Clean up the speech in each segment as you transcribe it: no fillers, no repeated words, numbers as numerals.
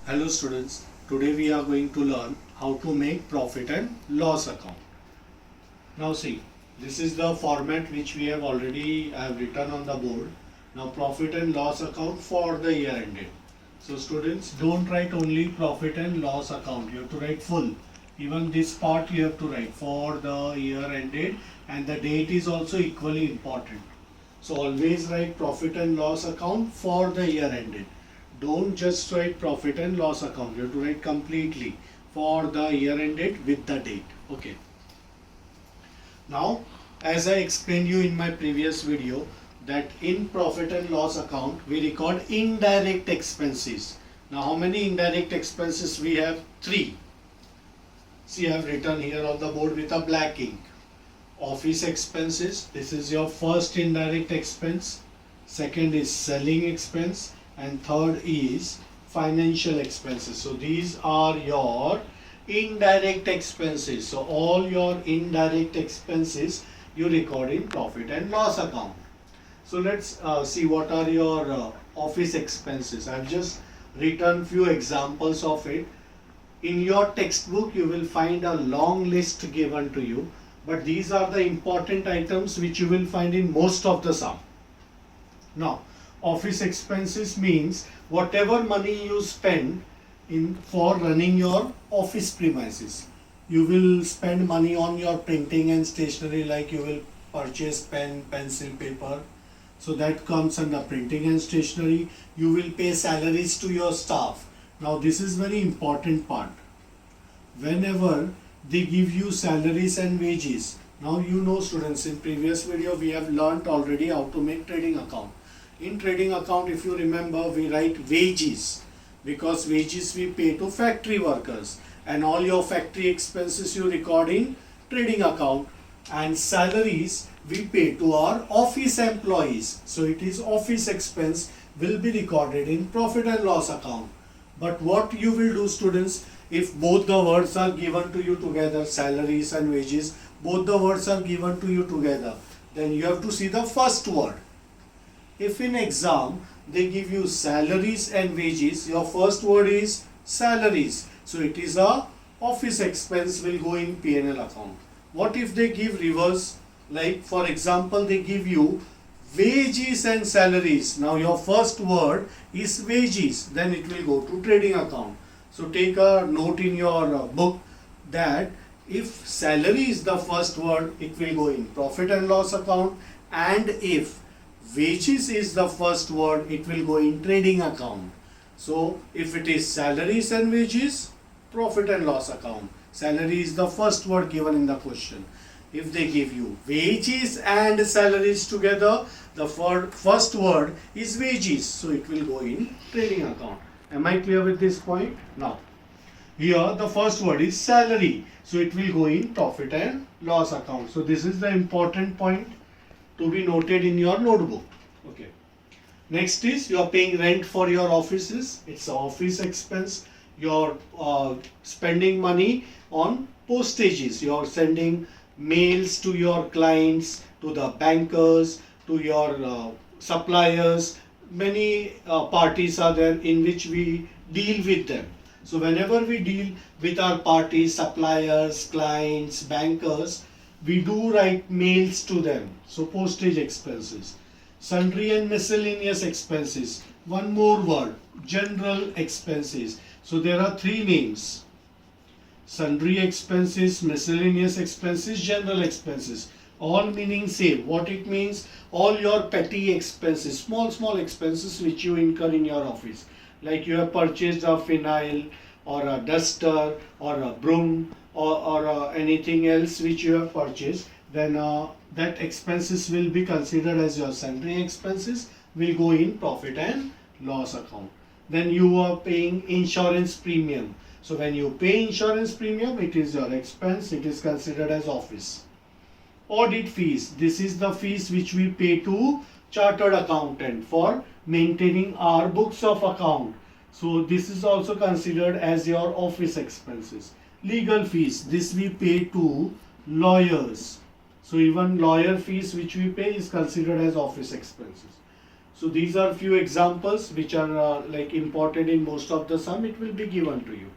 Hello students, today we are going to learn how to make profit and loss account. Now see, this is the format which we have already written on the board. Now profit and loss account for the year ended. So students, don't write only profit and loss account, you have to write full. Even this part you have to write for the year ended, and the date is also equally important. So always write profit and loss account for the year ended. Don't just write profit and loss account. You have to write completely for the year ended with the date. Okay. Now, as I explained you in my previous video, that in profit and loss account we record indirect expenses. Now, how many indirect expenses we have? 3. See, I have written here on the board with a black ink. Office expenses, this is your first indirect expense. Second is selling expense, and third is financial expenses. So these are your indirect expenses. So all your indirect expenses you record in profit and loss account. So let's see what are your office expenses. I've just written few examples of it. In your textbook you will find a long list given to you, but these are the important items which you will find in most of the sum. Now, office expenses means whatever money you spend for running your office premises. You will spend money on your printing and stationery, like you will purchase pen, pencil, paper. So that comes under printing and stationery. You will pay salaries to your staff. Now this is very important part. Whenever they give you salaries and wages. Now you know students, in previous video we have learnt already how to make trading account. In trading account, if you remember, we write wages because wages we pay to factory workers, and all your factory expenses you record in trading account, and salaries we pay to our office employees. So it is office expense will be recorded in profit and loss account. But what you will do students, if both the words are given to you together, salaries and wages, both the words are given to you together, then you have to see the first word. If in exam they give you salaries and wages, your first word is salaries. So it is a office expense will go in P&L account. What if they give reverse? Like for example, they give you wages and salaries. Now your first word is wages, then it will go to trading account. So take a note in your book that if salary is the first word, it will go in profit and loss account, and if wages is the first word, it will go in trading account. So if it is salaries and wages, profit and loss account. Salary is the first word given in the question. If they give you wages and salaries together, the first word is wages, so it will go in trading account. Am I clear with this point? Now, here the first word is salary, so it will go in profit and loss account. So this is the important point to be noted in your notebook. Okay. Next is you are paying rent for your offices. It's an office expense. You're spending money on postages. You're sending mails to your clients, to the bankers, to your suppliers. Many parties are there in which we deal with them. So whenever we deal with our parties, suppliers, clients, bankers, we do write mails to them. So postage expenses. Sundry and miscellaneous expenses. One more word, general expenses. So there are 3 names. Sundry expenses, miscellaneous expenses, general expenses. All meaning same. What it means? All your petty expenses, small expenses which you incur in your office. Like you have purchased a phenyl or a duster or a broom or anything else which you have purchased, then that expenses will be considered as your sundry expenses, will go in profit and loss account. Then you are paying insurance premium. So when you pay insurance premium, it is your expense, it is considered as office. Audit fees, this is the fees which we pay to chartered accountant for maintaining our books of account. So this is also considered as your office expenses. Legal fees, this we pay to lawyers. So even lawyer fees which we pay is considered as office expenses. So these are few examples which are like important in most of the sum. It will be given to you.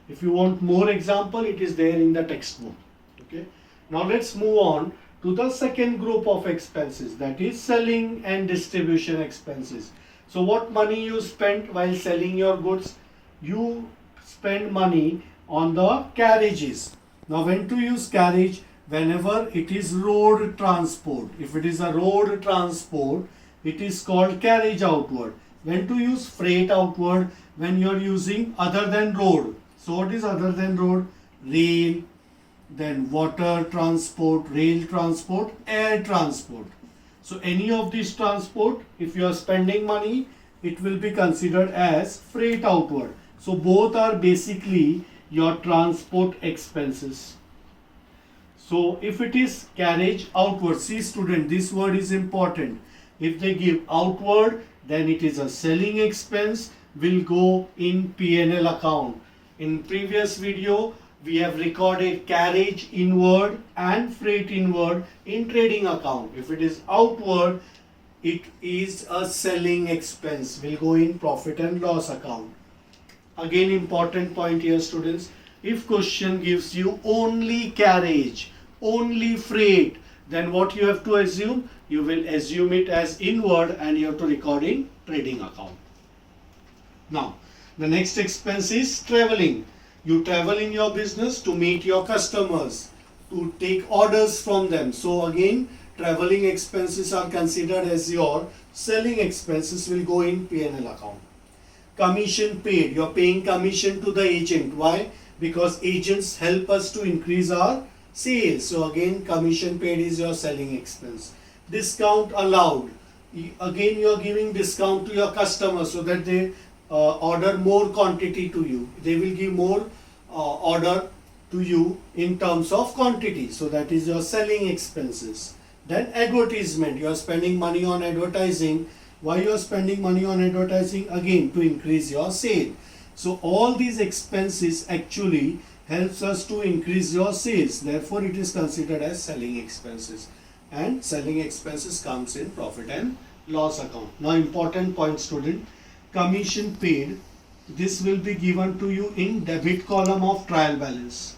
If you want more example, it is there in the textbook. Okay. Now let's move on to the second group of expenses, that is selling and distribution expenses. So what money you spent while selling your goods? You spend money on the carriages. Now when to use carriage? Whenever it is road transport. If it is a road transport, it is called carriage outward. When to use freight outward? When you are using other than road. So what is other than road? Rail, then water transport, rail transport, air transport. So any of these transport, if you are spending money, it will be considered as freight outward. So both are basically your transport expenses. So if it is carriage outward, see student, this word is important. If they give outward, then it is a selling expense, will go in P&L account. In previous video, we have recorded carriage inward and freight inward in trading account. If it is outward, it is a selling expense, will go in profit and loss account. Again, important point here students, if question gives you only carriage, only freight, then what you have to assume? You will assume it as inward and you have to record in trading account. Now, the next expense is traveling. You travel in your business to meet your customers, to take orders from them. So again, traveling expenses are considered as your selling expenses, will go in P&L account. Commission paid. You are paying commission to the agent. Why? Because agents help us to increase our sales. So again, commission paid is your selling expense. Discount allowed. Again, you are giving discount to your customers so that they order more quantity to you. They will give more order to you in terms of quantity. So that is your selling expenses. Then advertisement. You are spending money on advertising. Why you are spending money on advertising? Again, to increase your sale. So all these expenses actually helps us to increase your sales. Therefore, it is considered as selling expenses. And selling expenses comes in profit and loss account. Now, important point student, commission paid, this will be given to you in debit column of trial balance.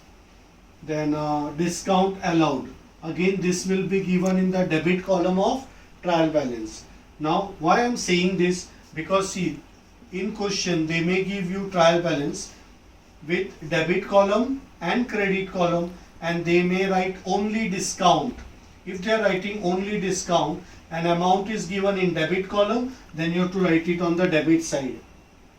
Then discount allowed, again this will be given in the debit column of trial balance. Now why I am saying this? Because see, in question they may give you trial balance with debit column and credit column, and they may write only discount. If they are writing only discount, an amount is given in debit column, then you have to write it on the debit side,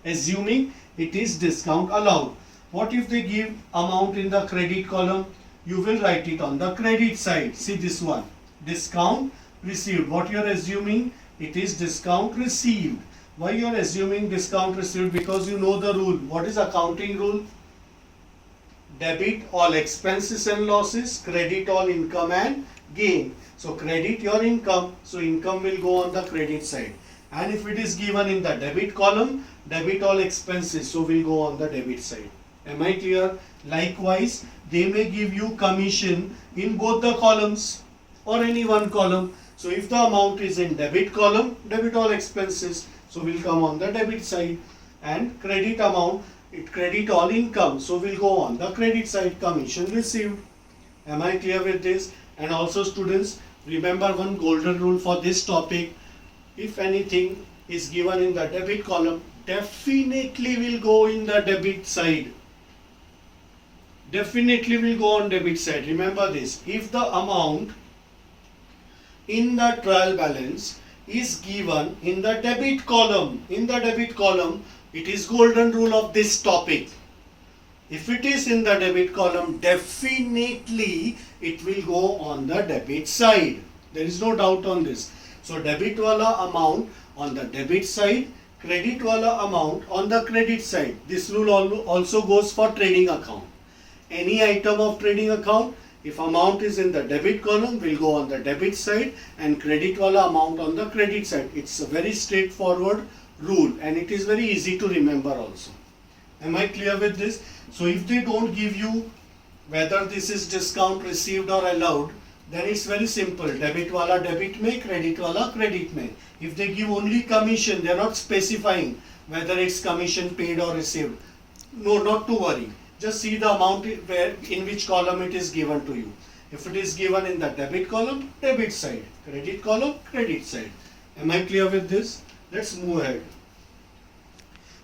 assuming it is discount allowed. What if they give amount in the credit column? You will write it on the credit side. See this one, discount received. What you are assuming? It is discount received. Why you are assuming discount received? Because you know the rule. What is accounting rule? Debit all expenses and losses, credit all income and gain. So credit your income, so income will go on the credit side. And if it is given in the debit column, debit all expenses, so will go on the debit side. Am I clear? Likewise, they may give you commission in both the columns or any one column. So if the amount is in debit column, debit all expenses, so will come on the debit side. And credit amount, it credit all income, so will go on the credit side, commission received. Am I clear with this? And also students, remember one golden rule for this topic. If anything is given in the debit column, definitely will go in the debit side. Definitely will go on debit side. Remember this. If the amount in the trial balance is given in the debit column, it is golden rule of this topic. If it is in the debit column, definitely it will go on the debit side. There is no doubt on this. So debit wala amount on the debit side, credit wala amount on the credit side. This rule also goes for trading account. Any item of trading account, if amount is in the debit column, will go on the debit side, and credit wala amount on the credit side. It's a very straightforward rule, and it is very easy to remember also. Am I clear with this? So if they don't give you whether this is discount received or allowed, then it's very simple. Debit wala debit mein, credit wala credit mein. If they give only commission, they're not specifying whether it's commission paid or received. No, not to worry. Just see the amount in which column it is given to you. If it is given in the debit column, debit side. Credit column, credit side. Am I clear with this? Let's move ahead.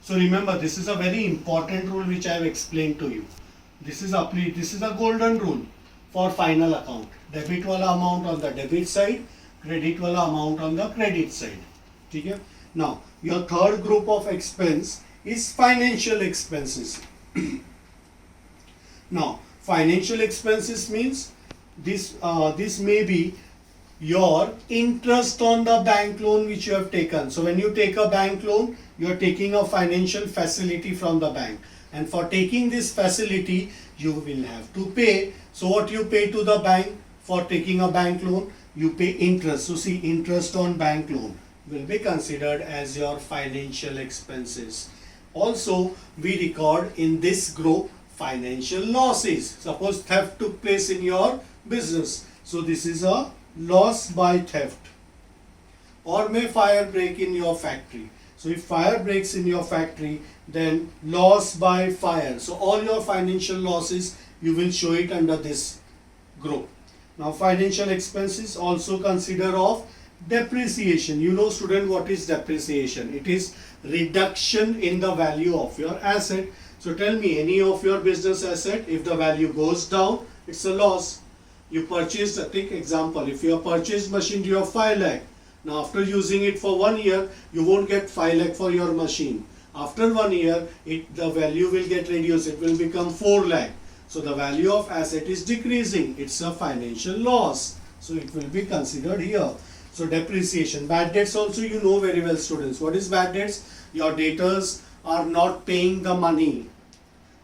So remember, this is a very important rule which I have explained to you. This is a golden rule for final account. Debit wala amount on the debit side, credit wala amount on the credit side. Okay? Now, your third group of expense is financial expenses. Now, financial expenses means this may be your interest on the bank loan which you have taken. So when you take a bank loan, you are taking a financial facility from the bank, and for taking this facility you will have to pay. So what you pay to the bank for taking a bank loan? You pay interest. So see, interest on bank loan will be considered as your financial expenses. Also, we record in this group financial losses. Suppose theft took place in your business, so this is a loss by theft. Or may fire break in your factory. So if fire breaks in your factory, then loss by fire. So all your financial losses, you will show it under this group. Now financial expenses also consider of depreciation. You know, student, what is depreciation? It is reduction in the value of your asset. So tell me, any of your business asset, if the value goes down, it's a loss. You purchased, take example, if you have purchased machine you have 5 lakh. Now after using it for 1 year, you won't get 5 lakh for your machine. After 1 year, the value will get reduced, it will become 4 lakh. So the value of asset is decreasing, it's a financial loss. So it will be considered here. So depreciation. Bad debts also you know very well, students. What is bad debts? Your debtors are not paying the money.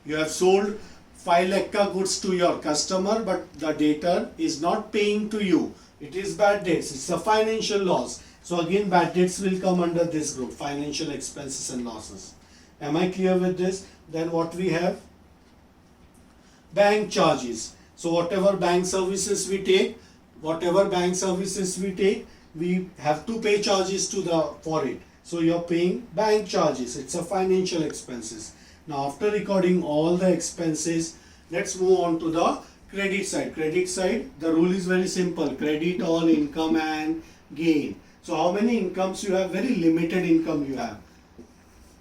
You have sold 5 lakh ka goods to your customer, but the debtor is not paying to you. It is bad debts. It's a financial loss. So again, bad debts will come under this group, financial expenses and losses. Am I clear with this? Then what we have? Bank charges. So whatever bank services we take, we have to pay charges for it. So you're paying bank charges. It's a financial expenses. Now after recording all the expenses, let's move on to the credit side. Credit side, the rule is very simple. Credit all income and gain. So how many incomes you have? Very limited income you have.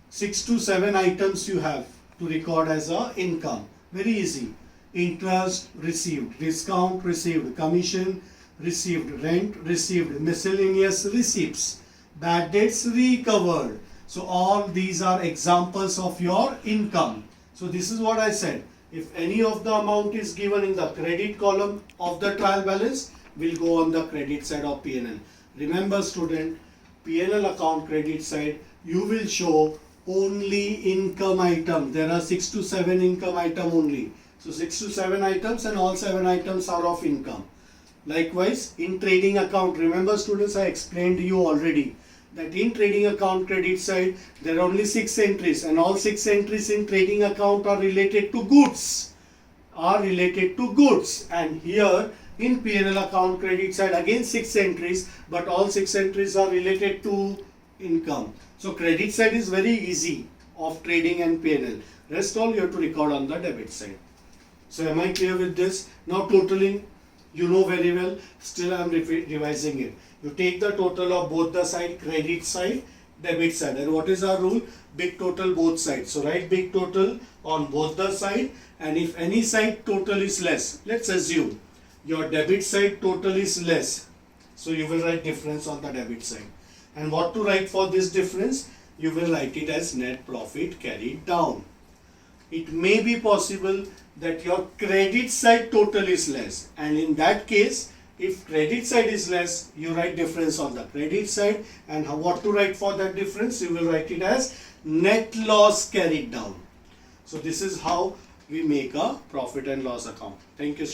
6 to 7 items you have to record as a income. Very easy. Interest received, discount received, commission received, rent received, miscellaneous receipts, bad debts recovered. So all these are examples of your income. So this is what I said. If any of the amount is given in the credit column of the trial balance, will go on the credit side of P&L. Remember student, P&L account credit side, you will show only income item. There are 6 to 7 income item only. So 6 to 7 items and all 7 items are of income. Likewise, in trading account, remember students, I explained to you already that in trading account credit side, there are only 6 entries, and all 6 entries in trading account are related to goods. And here in P&L account credit side, again 6 entries, but all 6 entries are related to income. So credit side is very easy of trading and P&L. Rest all you have to record on the debit side. So am I clear with this? Now totaling, you know very well, still I am revising it. You take the total of both the side, credit side, debit side. And what is our rule? Big total both sides. So write big total on both the side, and if any side total is less, let's assume your debit side total is less. So you will write difference on the debit side. And what to write for this difference? You will write it as net profit carried down. It may be possible that your credit side total is less, and in that case, if credit side is less, you write difference on the credit side, and what to write for that difference? You will write it as net loss carried down. So this is how we make a profit and loss account. Thank you, students.